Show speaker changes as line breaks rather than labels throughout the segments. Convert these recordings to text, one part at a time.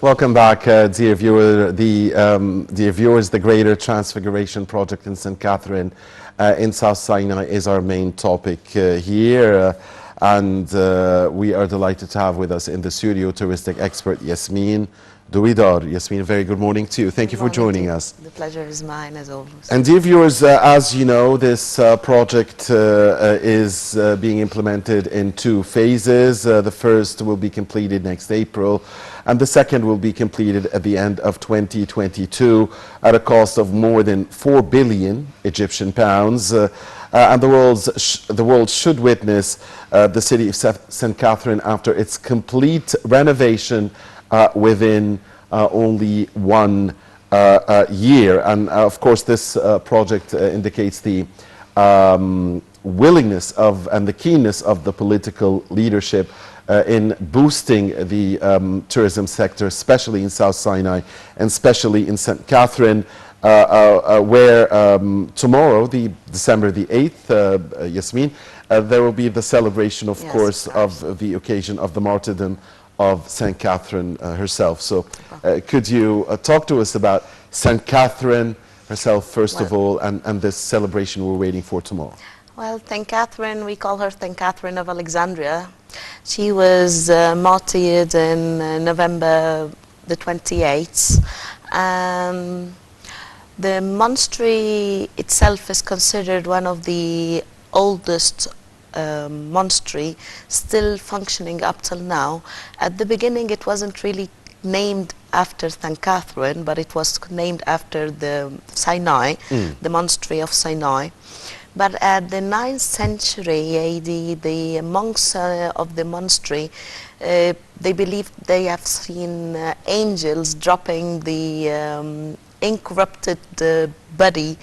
Welcome back, dear viewers. The Greater Transfiguration Project in St. Catherine in South Sinai is our main topic here. And we are delighted to have with us in the studio touristic expert Yasmin Dweidar. Yasmin, very good morning to you. Thank you for joining us.
The pleasure is mine, as always.
And dear viewers, as you know, this project is being implemented in two phases. The first will be completed next April, and the second will be completed at the end of 2022 at a cost of more than 4 billion Egyptian pounds. And the world should witness the city of St. Catherine after its complete renovation within only 1 year. And of course this project indicates the willingness of and the keenness of the political leadership in boosting the tourism sector, especially in South Sinai and especially in St. Catherine, where tomorrow, December the 8th, Yasmin, there will be the celebration, of course, of the occasion of the martyrdom of St. Catherine herself. So could you talk to us about St. Catherine herself, first of all, and this celebration we're waiting for tomorrow?
Well, St. Catherine, we call her St. Catherine of Alexandria. She was martyred in November the 28th. The monastery itself is considered one of the oldest monastery still functioning up till now. At the beginning it wasn't really named after St. Catherine, but it was named after the Sinai, the monastery of Sinai. But at the 9th century AD, the monks of the monastery, they believed they have seen angels dropping the incorrupted body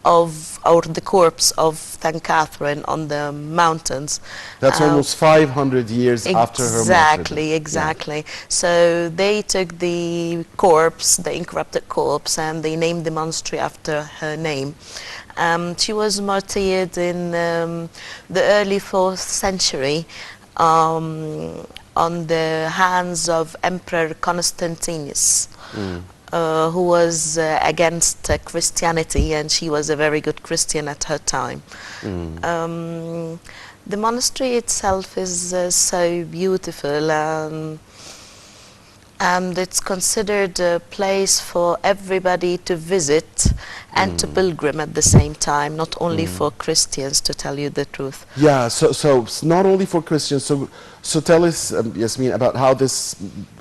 of, or the corpse of St. Catherine on the mountains.
That's almost 500 years after her martyrdom.
Exactly. Yeah. So they took the corpse, the incorrupted corpse, and they named the monastery after her name. She was martyred in the early 4th century on the hands of Emperor Constantinus. Who was against Christianity, and she was a very good Christian at her time. The monastery itself is so beautiful, and it's considered a place for everybody to visit and to pilgrim at the same time, not only for Christians, to tell you the truth.
Yeah, so it's not only for Christians. So tell us, Yasmin, about how this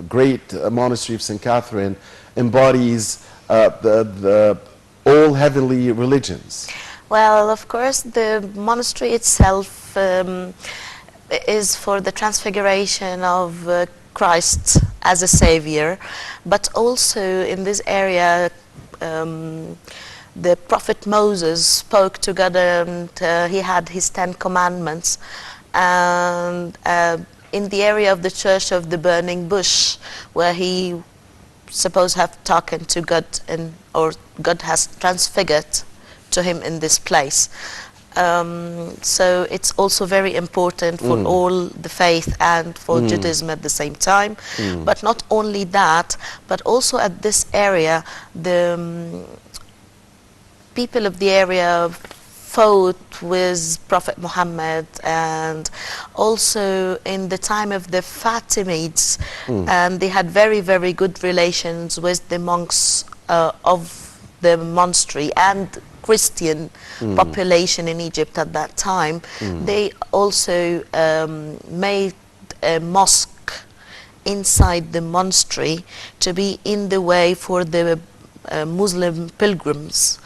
great monastery of St. Catherine embodies all heavenly religions.
Well, of course, the monastery itself is for the transfiguration of Christ as a savior, but also in this area the prophet Moses spoke to God, and he had his 10 commandments, and in the area of the Church of the Burning Bush, where he suppose have talked to God, or God has transfigured to him in this place. So it's also very important for all the faith and for Judaism at the same time. But not only that, but also at this area, the people of the area fought with Prophet Muhammad, and also in the time of the Fatimids, and they had very, very good relations with the monks of the monastery and Christian population in Egypt at that time. They also made a mosque inside the monastery to be in the way for the Muslim pilgrims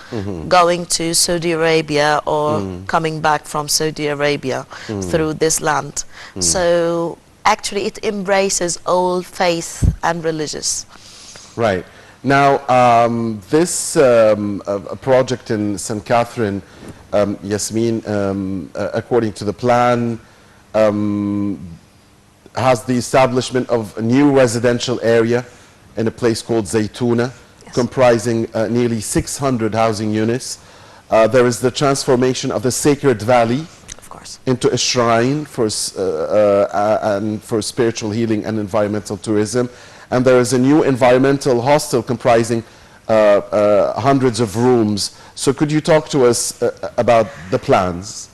going to Saudi Arabia or coming back from Saudi Arabia through this land. So actually it embraces all faith and religious.
Right. Now, this project in St. Catherine, Yasmin, according to the plan, has the establishment of a new residential area in a place called Zaytuna, comprising nearly 600 housing units. There is the transformation of the Sacred Valley into a shrine for, and for spiritual healing and environmental tourism. and there is a new environmental hostel comprising hundreds of rooms. So could you talk to us about the plans?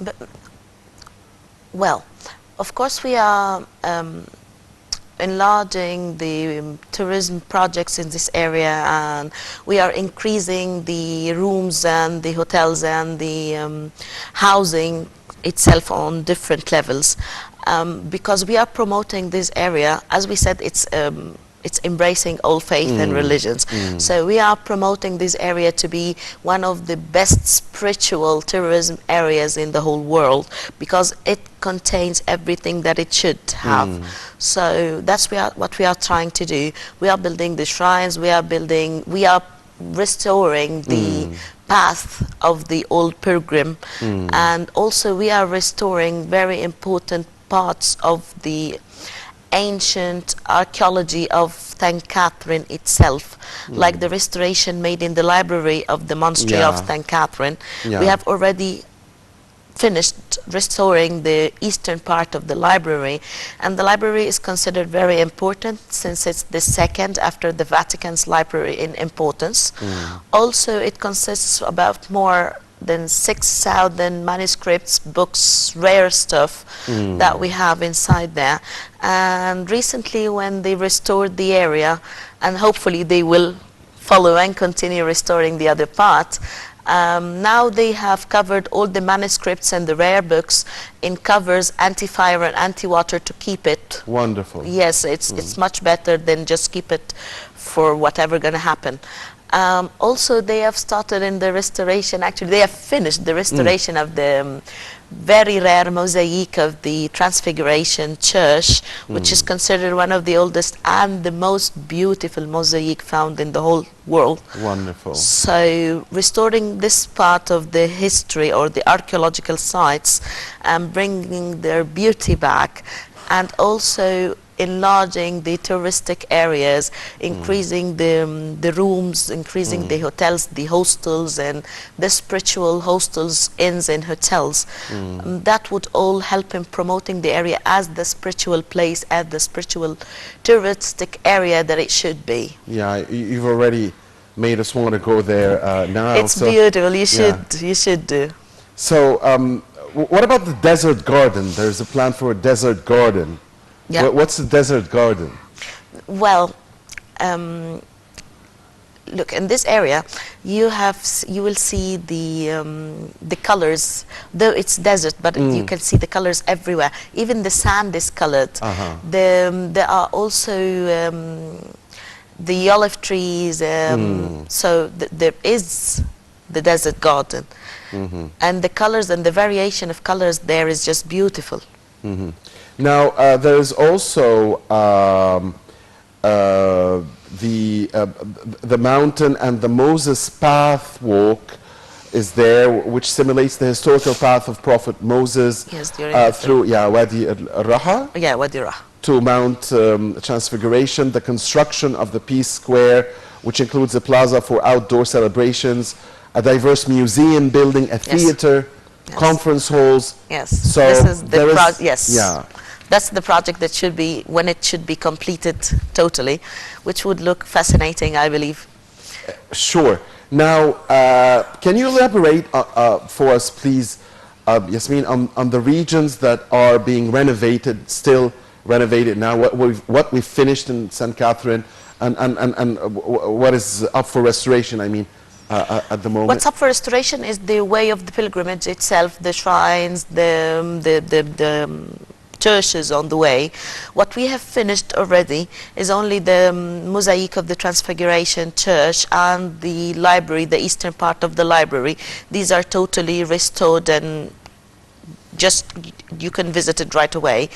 Well, of course we are enlarging the tourism projects in this area, and we are increasing the rooms and the hotels and the housing itself on different levels, because we are promoting this area. As we said, it's embracing all faith and religions. So we are promoting this area to be one of the best spiritual tourism areas in the whole world, because it contains everything that it should have. So that's what we are trying to do. We are building the shrines, we are restoring the path of the old pilgrim, and also we are restoring very important parts of the ancient archaeology of St. Catherine itself, like the restoration made in the library of the monastery of St. Catherine. We have already finished restoring the eastern part of the library, and the library is considered very important since it's the second after the Vatican's library in importance. Also, it consists of about more than 6,000 manuscripts, books, rare stuff that we have inside there. And recently, when they restored the area, and hopefully they will follow and continue restoring the other part, now they have covered all the manuscripts and the rare books in covers, anti-fire and anti-water, to keep it.
Wonderful.
Yes, it's much better than just keep it for whatever going to happen. Also, they have started in the restoration, actually they have finished the restoration of the very rare mosaic of the Transfiguration Church, which is considered one of the oldest and the most beautiful mosaic found in the whole world.
Wonderful.
So restoring this part of the history or the archaeological sites and bringing their beauty back, and also enlarging the touristic areas, increasing the rooms, increasing the hotels, the hostels, and the spiritual hostels, inns and hotels. That would all help in promoting the area as the spiritual place, as the spiritual touristic area that it should be.
Yeah, you've already made us want to go there now.
It's beautiful. You should do.
So what about the desert garden? There's a plan for a desert garden.
Yeah.
What's the desert garden?
Well, look, in this area, you will see the colors. Though it's desert, but you can see the colors everywhere. Even the sand is colored. There are also the olive trees. So there is the desert garden, and the colors and the variation of colors there is just beautiful.
Now, there is also the mountain and the Moses path walk is there, which simulates the historical path of Prophet Moses through Wadi al-Raha
Wadi Raha
to Mount Transfiguration, the construction of the Peace Square, which includes a plaza for outdoor celebrations, a diverse museum building, a theater, conference halls.
Yes.
So
this is the yes.
Yeah.
That's the project that should be, when it should be completed totally, which would look fascinating, I believe.
Sure. Now, can you elaborate for us, please, Yasmin, on the regions that are being renovated, still renovated now, what we've finished in St. Catherine, and what is up for restoration, I mean, at the moment?
What's up for restoration is the way of the pilgrimage itself, the shrines, the churches on the way. What we have finished already is only the mosaic of the Transfiguration Church and the library, the eastern part of the library. These are totally restored and just you can visit it right away.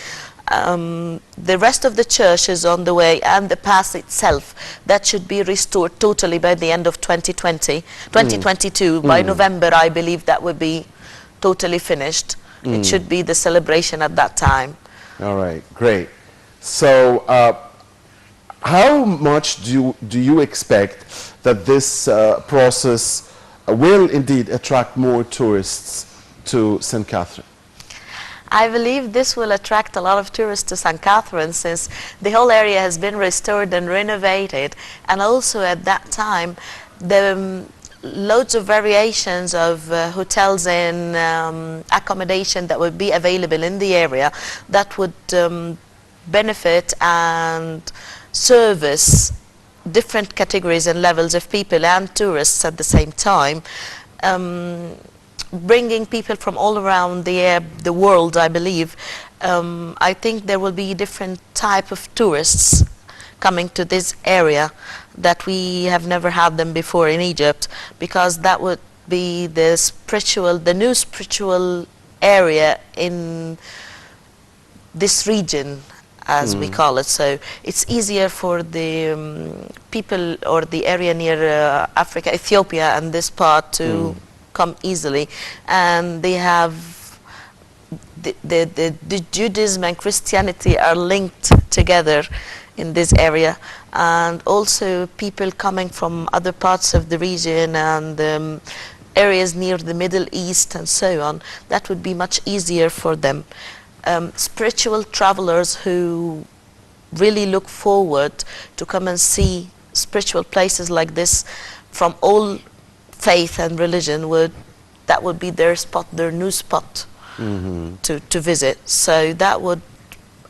The rest of the church is on the way, and the path itself, that should be restored totally by the end of 2022. By November, I believe that would be totally finished. It should be the celebration at that time.
All right, great. So how much do you expect that this process will indeed attract more tourists to St. Catherine?
I believe this will attract a lot of tourists to St. Catherine, since the whole area has been restored and renovated, and also at that time the loads of variations of hotels and accommodation that would be available in the area that would benefit and service different categories and levels of people and tourists at the same time, bringing people from all around the world, I believe. I think there will be different type of tourists coming to this area that we have never had them before in Egypt, because that would be the new spiritual area in this region, as we call it. So it's easier for the people or the area near Africa, Ethiopia and this part to come easily, and they have the Judaism and Christianity are linked together in this area, and also people coming from other parts of the region and areas near the Middle East and so on. That would be much easier for them. Spiritual travelers who really look forward to come and see spiritual places like this from all faith and religion, that would be their spot, their new spot to visit. So that would,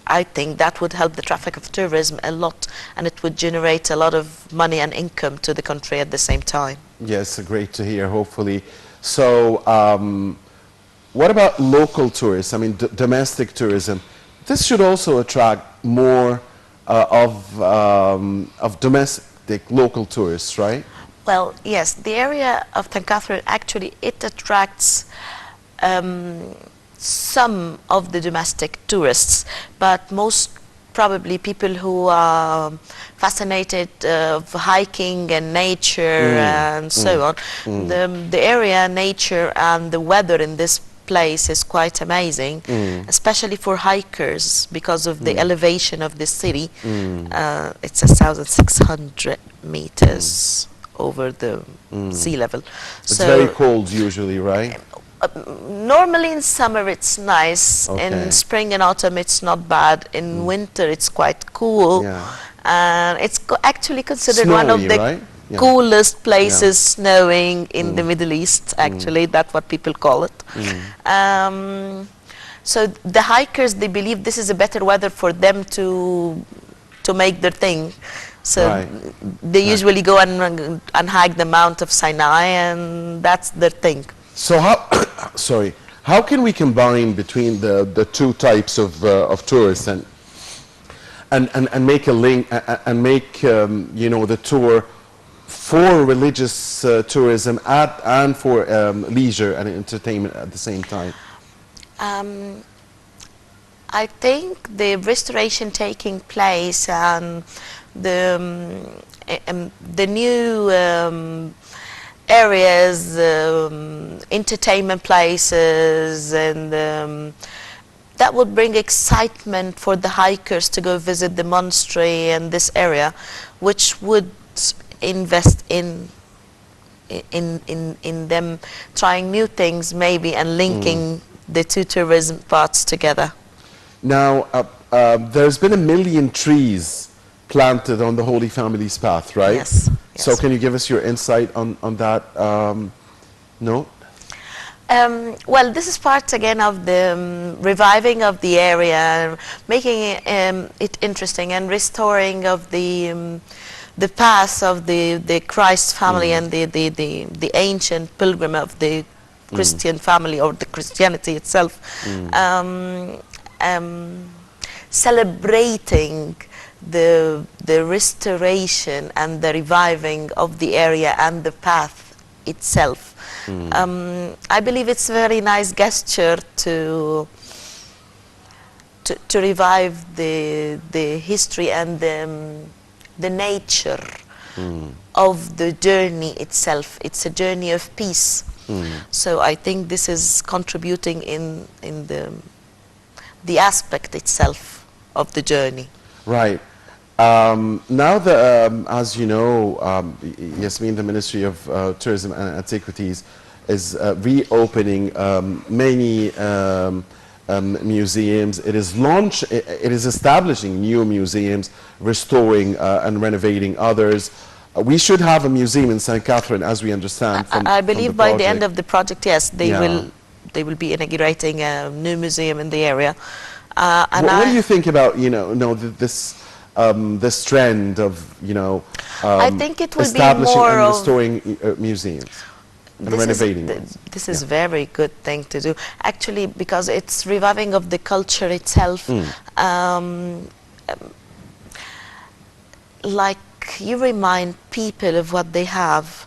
I think that would help the traffic of tourism a lot, and it would generate a lot of money and income to the country at the same time.
Yes, great to hear, hopefully. So what about local tourists? I mean, domestic tourism. This should also attract more of domestic local tourists, right?
Well, yes, the area of St. Catherine, actually, it attracts some of the domestic tourists, but most probably people who are fascinated of hiking and nature and so on. The area, nature and the weather in this place is quite amazing, especially for hikers because of the elevation of the city. It's 1,600 meters over the sea level.
It's very cold usually, right?
Normally in summer it's nice.
Okay.
In spring and autumn it's not bad. In winter it's quite cool.
Yeah.
And it's actually considered one of
Snowy,
the
right? Yeah.
coolest places snowing in the Middle East, actually. That's what people call it. So the hikers, they believe this is a better weather for them to make their thing. So they usually go and hike the Mount of Sinai, and that's their thing.
So how, sorry, how can we combine between the two types of tourists and make a link and make you know, the tour for religious tourism and for leisure and entertainment at the same time?
I think the restoration taking place and the new areas, entertainment places, and that would bring excitement for the hikers to go visit the monastery and this area, which would invest in them trying new things maybe and linking the two tourism parts together.
Now, there's been 1 million trees planted on the Holy Family's path, right?
Yes.
So can you give us your insight on that note?
Well, this is part again of the reviving of the area, making it interesting and restoring of the path of the Christ family and the ancient pilgrim of the Christian family or the Christianity itself. Celebrating the restoration and the reviving of the area and the path itself. I believe it's a very nice gesture to revive the history and the nature of the journey itself. It's a journey of peace. So I think this is contributing in the aspect itself of the journey.
Right. Now, as you know, Yasmin, the Ministry of Tourism and Antiquities is reopening many museums. It is establishing new museums, restoring and renovating others. We should have a museum in St. Catherine, as we understand from
I
from
believe
the
by the end
project.
of the project, yes,
Yeah.
they will be inaugurating a new museum in the area. And
What do you think about, this trend of,
I think it will be
establishing
more
and
of
restoring museums and renovating ones?
this is very good thing to do, actually, because it's reviving of the culture itself. Um, like you remind people of what they have,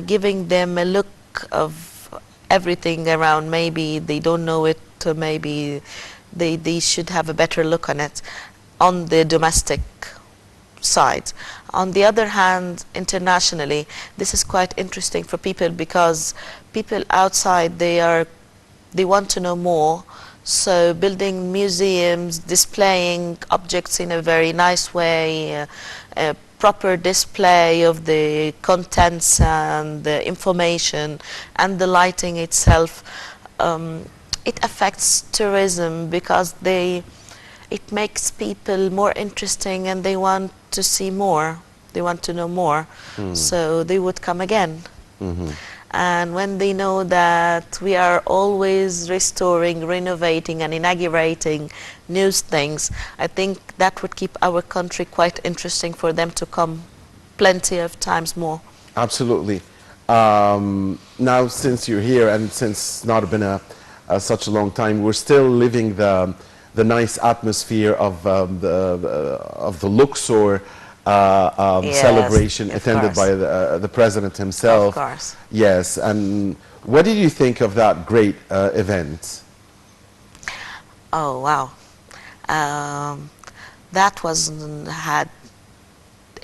giving them a look of everything around. Maybe they don't know it, or maybe they should have a better look on it on the domestic side. On the other hand, internationally, this is quite interesting for people, because people outside, they want to know more. So building museums, displaying objects in a very nice way, a proper display of the contents and the information and the lighting itself, it affects tourism, because it makes people more interesting, and they want to see more, they want to know more, so they would come again. And when they know that we are always restoring, renovating and inaugurating new things, I think that would keep our country quite interesting for them to come plenty of times more.
Absolutely. Now, since you're here, and since it's not been such a long time, we're still living the nice atmosphere of the Luxor
Yes,
celebration
of
attended
course.
by the president himself.
Of course.
Yes, and what did you think of that great event?
Oh wow, that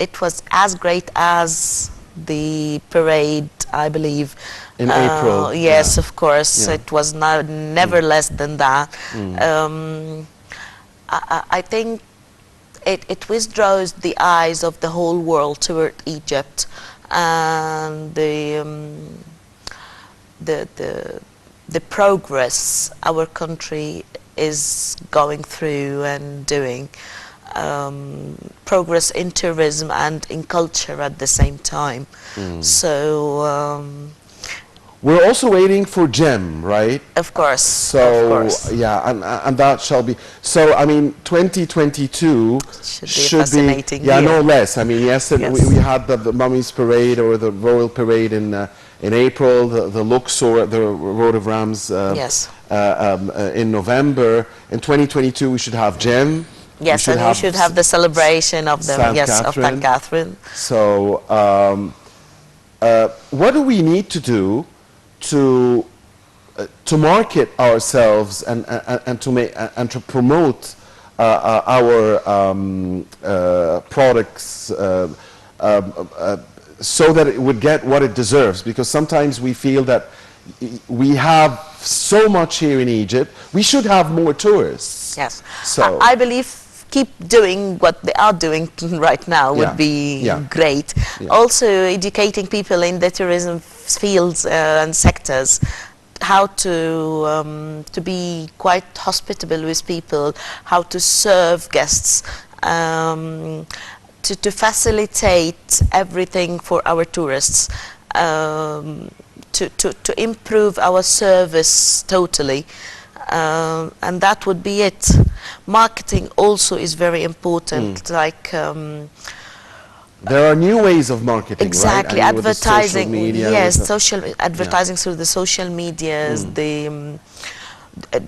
it was as great as the parade, I believe.
In April,
Yes,
yeah.
of course.
Yeah.
It was never less than that. I think it withdraws the eyes of the whole world toward Egypt, and the progress our country is going through and doing, progress in tourism and in culture at the same time. So
We're also waiting for GEM, right?
of course,
So
of course.
yeah, and that shall be. So I mean, 2022
Should be a fascinating
yeah,
year.
no less. I mean, yesterday
Yes.
we had the Mummies Parade, or the Royal Parade in April, the Luxor, the Road of Rams
Yes.
in November. In 2022 we should have GEM.
Yes, and we should have the celebration of the
St.
of St. Catherine.
So what do we need to do to market ourselves and to make and to promote our products so that it would get what it deserves? Because sometimes we feel that we have so much here in Egypt, we should have more tourists.
Yes.
So
I believe keep doing what they are doing right now would
Yeah.
be
Yeah.
great.
Yeah.
Also educating people in the tourism fields and sectors, how to be quite hospitable with people, how to serve guests, to facilitate everything for our tourists, to improve our service totally. And that would be it. Marketing also is very important. Like
there are new ways of marketing,
exactly,
right? I mean, with the social
advertising.
media,
Yes,
with the-
social advertising through the social medias, the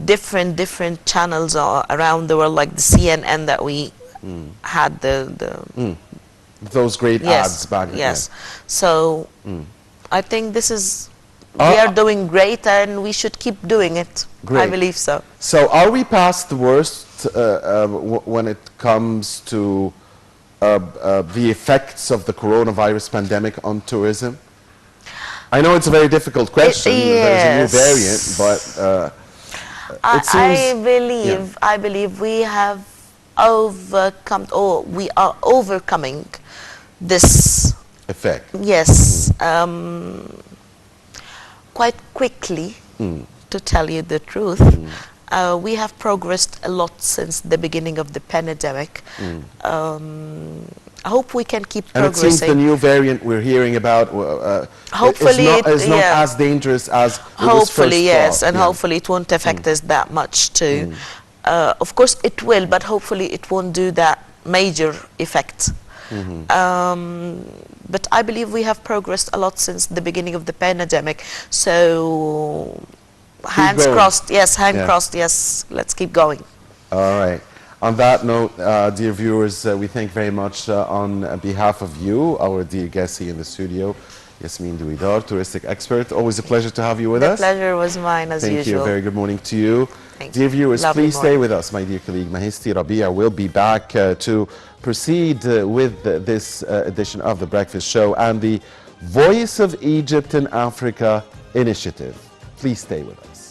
different channels around the world, like the CNN that we had
those great
yes,
ads back then.
yes. So I think this is we are doing great, and we should keep doing it. I
Great.
believe so.
So are we past the worst when it comes to the effects of the coronavirus pandemic on tourism? I know it's a very difficult question. There's a new variant, but it seems
I believe we have overcome, or we are overcoming this.
effect.
Yes, quite quickly, to tell you the truth. We have progressed a lot since the beginning of the pandemic. I hope we can keep
And it seems
progressing.
the new variant we're hearing about
Hopefully
is not
yeah.
as dangerous as it was
Hopefully,
first
yes,
thought.
and
Yeah.
hopefully it won't affect us that much too. Of course it will, but hopefully it won't do that major effect. But I believe we have progressed a lot since the beginning of the pandemic. So hands
going.
crossed, yes, hand
Yeah.
crossed, yes, let's keep going.
All right. On that note, dear viewers, we thank very much on behalf of you, our dear guest here in the studio, Yasmin Dweidar, touristic expert. Always a pleasure to have you with
The
us.
pleasure was mine as
Thank
usual.
you. Very good morning to you.
Thank
Dear
you.
viewers,
Lovely
please stay
morning.
with us. My dear colleague Mahisti Rabia will be back to proceed with this edition of The Breakfast Show and the Voice of Egypt in Africa initiative. Please stay with us.